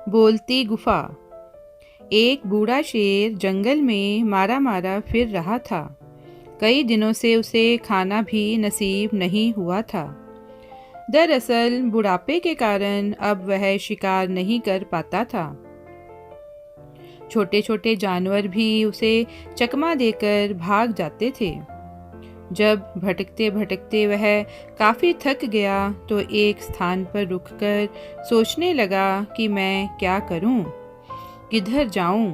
बोलती गुफा। एक बूढ़ा शेर जंगल में मारा मारा फिर रहा था। कई दिनों से उसे खाना भी नसीब नहीं हुआ था। दरअसल बुढ़ापे के कारण अब वह शिकार नहीं कर पाता था। छोटे छोटे जानवर भी उसे चकमा देकर भाग जाते थे। जब भटकते भटकते वह काफी थक गया तो एक स्थान पर रुककर सोचने लगा कि मैं क्या करूं, किधर जाऊं,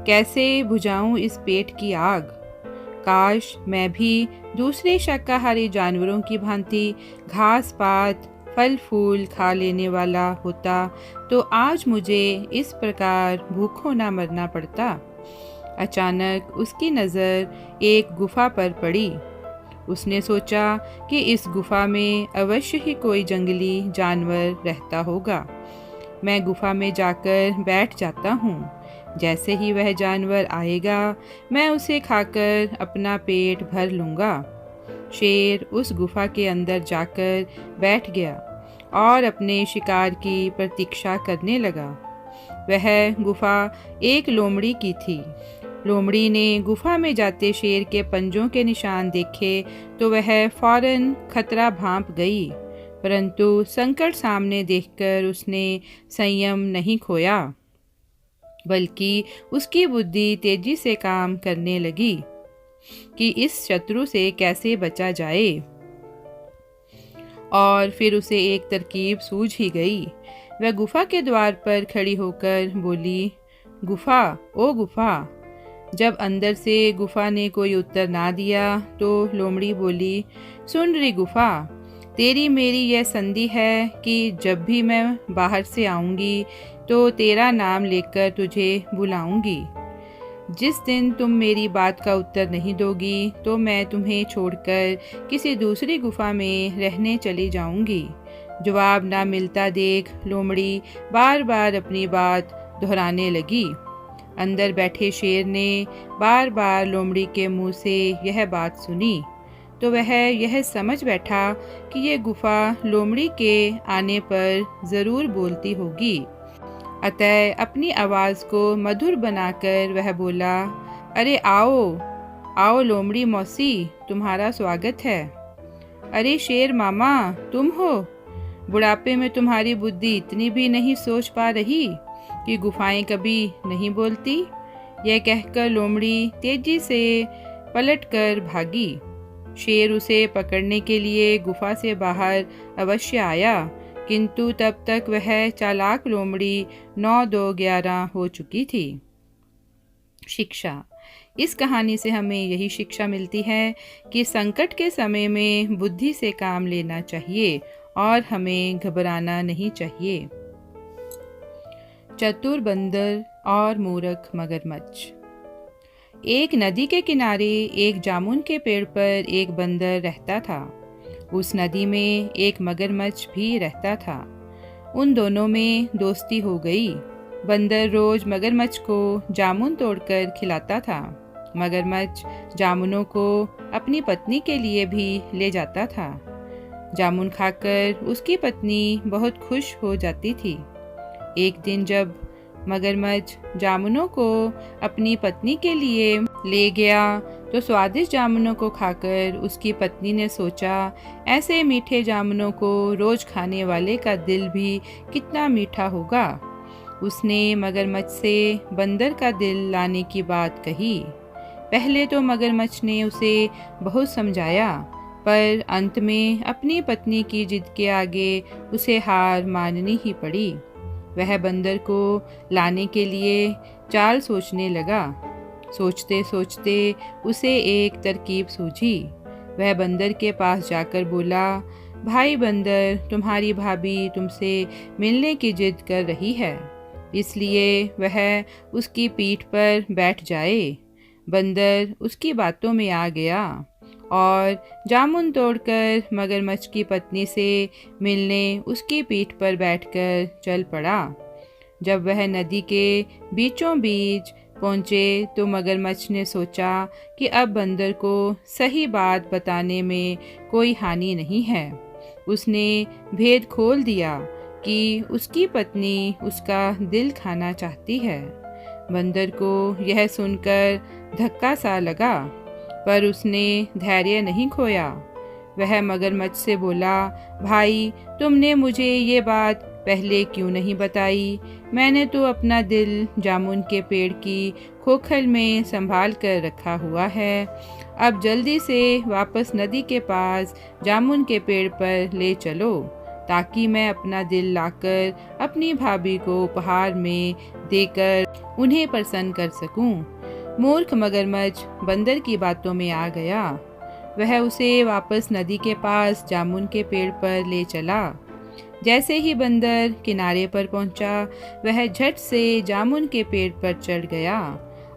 कैसे बुझाऊं इस पेट की आग। काश मैं भी दूसरे शाकाहारी जानवरों की भांति घास पात फल फूल खा लेने वाला होता तो आज मुझे इस प्रकार भूखों ना मरना पड़ता। अचानक उसकी नज़र एक गुफा पर पड़ी। उसने सोचा कि इस गुफा में अवश्य ही कोई जंगली जानवर रहता होगा। मैं गुफा में जाकर बैठ जाता हूँ। जैसे ही वह जानवर आएगा मैं उसे खाकर अपना पेट भर लूँगा। शेर उस गुफा के अंदर जाकर बैठ गया और अपने शिकार की प्रतीक्षा करने लगा। वह गुफा एक लोमड़ी की थी। लोमड़ी ने गुफा में जाते शेर के पंजों के निशान देखे तो वह फौरन खतरा भांप गई, परंतु संकट सामने देखकर उसने संयम नहीं खोया, बल्कि उसकी बुद्धि तेजी से काम करने लगी कि इस शत्रु से कैसे बचा जाए। और फिर उसे एक तरकीब सूझ ही गई। वह गुफा के द्वार पर खड़ी होकर बोली, गुफा, ओ गुफा। जब अंदर से गुफा ने कोई उत्तर ना दिया तो लोमड़ी बोली, सुन रही गुफा, तेरी मेरी यह संधि है कि जब भी मैं बाहर से आऊँगी तो तेरा नाम लेकर तुझे बुलाऊंगी। जिस दिन तुम मेरी बात का उत्तर नहीं दोगी तो मैं तुम्हें छोड़कर किसी दूसरी गुफा में रहने चली जाऊंगी। जवाब ना मिलता देख लोमड़ी बार बार अपनी बात दोहराने लगी। अंदर बैठे शेर ने बार बार लोमड़ी के मुंह से यह बात सुनी तो वह यह समझ बैठा कि यह गुफा लोमड़ी के आने पर ज़रूर बोलती होगी। अतः अपनी आवाज़ को मधुर बनाकर वह बोला, अरे आओ आओ लोमड़ी मौसी, तुम्हारा स्वागत है। अरे शेर मामा, तुम हो? बुढ़ापे में तुम्हारी बुद्धि इतनी भी नहीं सोच पा रही कि गुफाएं कभी नहीं बोलती? यह कहकर लोमड़ी तेजी से पलटकर भागी। शेर उसे पकड़ने के लिए गुफा से बाहर अवश्य आया, किंतु तब तक वह चालाक लोमड़ी 9-2-11 हो चुकी थी। शिक्षा। इस कहानी से हमें यही शिक्षा मिलती है कि संकट के समय में बुद्धि से काम लेना चाहिए और हमें घबराना नहीं चाहिए। चतुर बंदर और मूर्ख मगरमच्छ। एक नदी के किनारे एक जामुन के पेड़ पर एक बंदर रहता था। उस नदी में एक मगरमच्छ भी रहता था। उन दोनों में दोस्ती हो गई। बंदर रोज मगरमच्छ को जामुन तोड़कर खिलाता था। मगरमच्छ जामुनों को अपनी पत्नी के लिए भी ले जाता था। जामुन खाकर उसकी पत्नी बहुत खुश हो जाती थी। एक दिन जब मगरमच्छ जामुनों को अपनी पत्नी के लिए ले गया तो स्वादिष्ट जामुनों को खाकर उसकी पत्नी ने सोचा, ऐसे मीठे जामुनों को रोज खाने वाले का दिल भी कितना मीठा होगा। उसने मगरमच्छ से बंदर का दिल लाने की बात कही। पहले तो मगरमच्छ ने उसे बहुत समझाया, पर अंत में अपनी पत्नी की जिद के आगे उसे हार माननी ही पड़ी। वह बंदर को लाने के लिए चाल सोचने लगा। सोचते सोचते उसे एक तरकीब सूझी। वह बंदर के पास जाकर बोला, भाई बंदर, तुम्हारी भाभी तुमसे मिलने की जिद कर रही है, इसलिए वह उसकी पीठ पर बैठ जाए। बंदर उसकी बातों में आ गया और जामुन तोड़कर मगरमच्छ की पत्नी से मिलने उसकी पीठ पर बैठकर चल पड़ा। जब वह नदी के बीचों बीच पहुँचे तो मगरमच्छ ने सोचा कि अब बंदर को सही बात बताने में कोई हानि नहीं है। उसने भेद खोल दिया कि उसकी पत्नी उसका दिल खाना चाहती है। बंदर को यह सुनकर धक्का सा लगा, पर उसने धैर्य नहीं खोया। वह मगरमच्छ से बोला, भाई, तुमने मुझे ये बात पहले क्यों नहीं बताई? मैंने तो अपना दिल जामुन के पेड़ की खोखल में संभाल कर रखा हुआ है। अब जल्दी से वापस नदी के पास जामुन के पेड़ पर ले चलो, ताकि मैं अपना दिल लाकर अपनी भाभी को उपहार में देकर उन्हें प्रसन्न कर सकूं। मूर्ख मगरमच्छ बंदर की बातों में आ गया। वह उसे वापस नदी के पास जामुन के पेड़ पर ले चला। जैसे ही बंदर किनारे पर पहुंचा, वह झट से जामुन के पेड़ पर चढ़ गया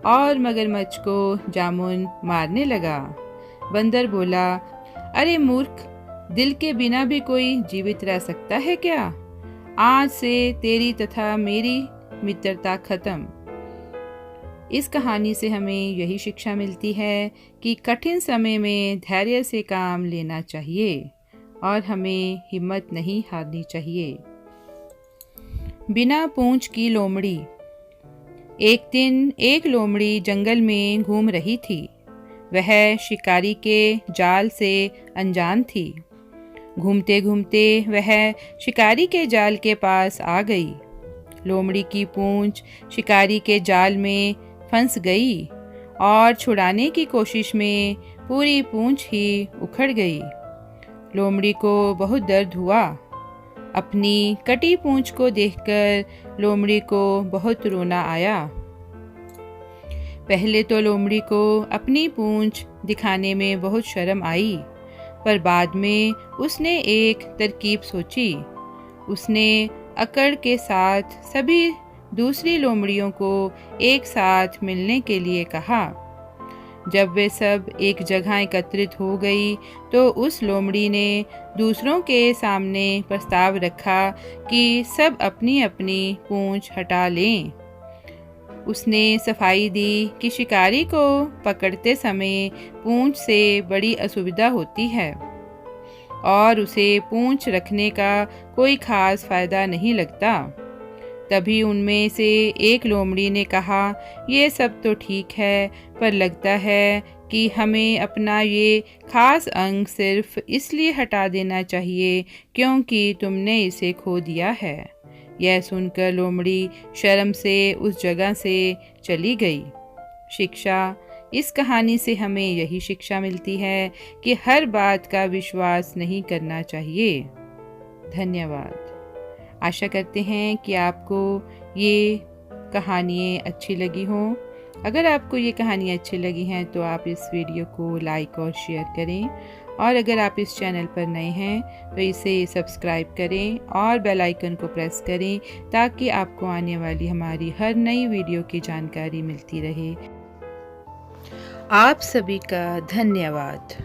और मगरमच्छ को जामुन मारने लगा। बंदर बोला, अरे मूर्ख, दिल के बिना भी कोई जीवित रह सकता है क्या? आज से तेरी तथा मेरी मित्रता खत्म। इस कहानी से हमें यही शिक्षा मिलती है कि कठिन समय में धैर्य से काम लेना चाहिए और हमें हिम्मत नहीं हारनी चाहिए। बिना पूंछ की लोमड़ी। एक दिन एक लोमड़ी जंगल में घूम रही थी। वह शिकारी के जाल से अनजान थी। घूमते घूमते वह शिकारी के जाल के पास आ गई। लोमड़ी की पूंछ शिकारी के जाल में फंस गई और छुड़ाने की कोशिश में पूरी पूंछ ही उखड़ गई। लोमड़ी को बहुत दर्द हुआ। अपनी कटी पूंछ को देखकर लोमड़ी को बहुत रोना आया। पहले तो लोमड़ी को अपनी पूंछ दिखाने में बहुत शर्म आई, पर बाद में उसने एक तरकीब सोची। उसने अकड़ के साथ सभी दूसरी लोमड़ियों को एक साथ मिलने के लिए कहा। जब वे सब एक जगह एकत्रित हो गई, तो उस लोमड़ी ने दूसरों के सामने प्रस्ताव रखा कि सब अपनी अपनी पूंछ हटा लें। उसने सफाई दी कि शिकारी को पकड़ते समय पूंछ से बड़ी असुविधा होती है और उसे पूंछ रखने का कोई खास फायदा नहीं लगता। तभी उनमें से एक लोमड़ी ने कहा, ये सब तो ठीक है, पर लगता है कि हमें अपना ये खास अंग सिर्फ इसलिए हटा देना चाहिए क्योंकि तुमने इसे खो दिया है। यह सुनकर लोमड़ी शर्म से उस जगह से चली गई। शिक्षा। इस कहानी से हमें यही शिक्षा मिलती है कि हर बात का विश्वास नहीं करना चाहिए। धन्यवाद। आशा करते हैं कि आपको ये कहानियाँ अच्छी लगी हों। अगर आपको ये कहानियाँ अच्छी लगी हैं तो आप इस वीडियो को लाइक और शेयर करें, और अगर आप इस चैनल पर नए हैं तो इसे सब्सक्राइब करें और बेल आइकन को प्रेस करें, ताकि आपको आने वाली हमारी हर नई वीडियो की जानकारी मिलती रहे। आप सभी का धन्यवाद।